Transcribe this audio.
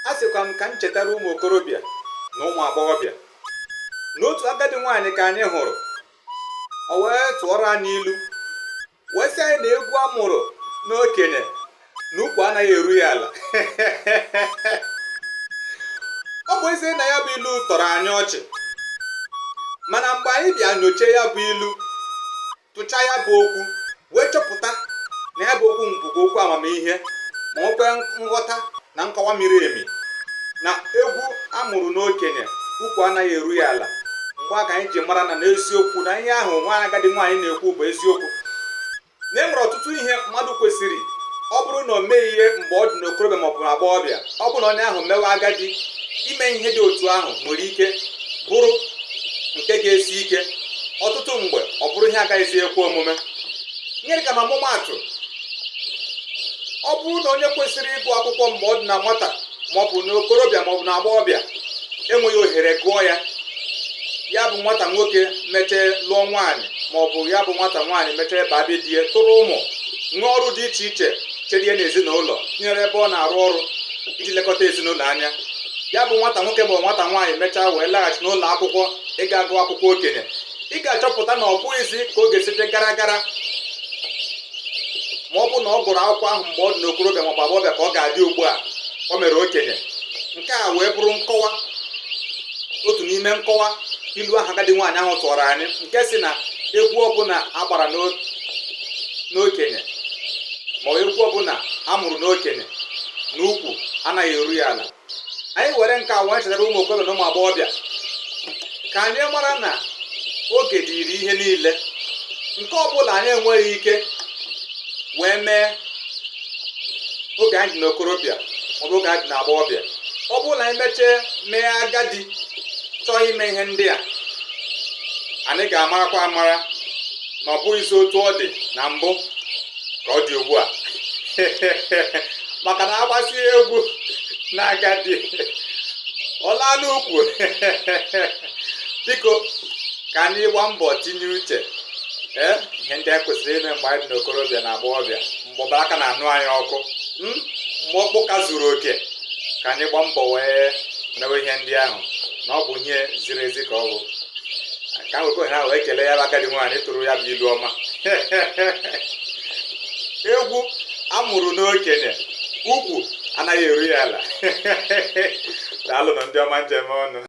a sịkwa m ka m chetara ụmụ okorobịa na ụmụ agbọghọbịa n'otu agadi nwaanyị ka anyị hụrụ, o wee tụọrọ anyị ilu wee sị anyị na egwu a mụrụ n'okenye na ukwu anaghị eru ya ala. Ọ bụ ezie na ya bụ ilu tọrọ anyị ọchị, mana mgbe anyị bịa nyochie ya bụ ilu, tụchaa ya bụ okwu, wee chọpụta na ya bụ okwu bụkwa okwu amamihe ma nwekwe nghọta na nkọwa miri emi, na egwu amụrụ n'okenye ukwu anaghị eru ya ala, mgbe aka anyị ji mara na n'eziokwu na ihe ahụ nwa agadi nwaanyị na-ekwu bụ eziokwu. Na e nwere ọtụtụ ihe mmadụ kwesịrị, ọ bụrụ na o mee ihe mgbe ọ dị n'okorobịa maọbụ na agbọghọbịa, ọ bụrụ na onye ahụ mewe agadi, ime ihe dị otu ahụ nwere ike bụrụ nke ga-esi ike. Ọtụtụ mgbe ọ bụrụ ihe agaghịzi ekwe omume. Nye dịka na ọmụmaatụ, ọ bụrụ na onye kwesịrị ịgụ akwụkwọ mgbe ọ dị na nwata maọbụ na okorobịa maọbụ na agbọghọbịa enweghị ohere gụọ ya, ya bụ nwata nwoke mechee lụọ nwaanyị maọbụ ya bụ nwata nwaanyị mechee babi di ya, tụrụ ụmụ, nwee ọrụ dị iche iche chedie n'ezinụlọ, tinyere ebe ọ na-arụ ọrụ iji lekọta ezinụlọ anya, ya bụ nwata nwoke ma nwata nwaanyị mechaa wee laghachi n'ụlọ akwụkwọ ịga agụ akwụkwọ okenye, ị ga-achọpụta na ọ bụghịzi ka ọ ga-esite gara gara ma ọ bụ na ọ gụrụ akwụkwọ ahụ mgbe ọ dị n'okorobịa maọbụ agbọghọbịa ka ọ ga-adị ugbu a o mere okenye. Nke a wee bụrụ nkọwa, otu n'ime nkọwa ilu ahụ agadi nwaanyị ahụ tụọrọ anyị, nke si na egwu ọbụla agbara n'okenye ma egwu ọbụla amụrụ n'okenye na ukwu anaghị eru ya ala. Anyị were nke a wee chetara ụmụ okorobịa na ụmụ agbọghọbịa ka anyị mara na oge dịrị ihe niile. Nke ọbụla anyị enweghị ike wee mee oge anyị dị n'okorobịa maọbụ oge anyị dị n'agbọghọbịa, ọ bụrụ na anyị mechee mee agadi chọọ ime ihe ndị a, anyị ga-amarakwa amara na ọ bụghịzi otu ọ dị na mbụ ka ọ dị ugbu a. Maka na agbasi egwu na agadi ọla n'ukwu. Biko ka anyị gbaa mbọ tinye uche ihe ndị anyị kwesịrị ime mgbe anyị dị n'okorobịa na agbọghọbịa, mgbe ọbara aka na-anụ anyị ọkụ, mgbe ọkpụka zuru oke, ka anyị gbaa mbọ wee mewe ihe ndị ahụ, na ọ bụ ihe ziri ezi ka ọ bụ. Ka m nwekwa ohere ahụ wee kelee ya bụ agadi nwaanyị tụrụ ya bụ ilu ọma. Egwu amụrụ n'okenye ukwu anaghị eru ya ala. Daalụ na ndị ọma njem ọnụ.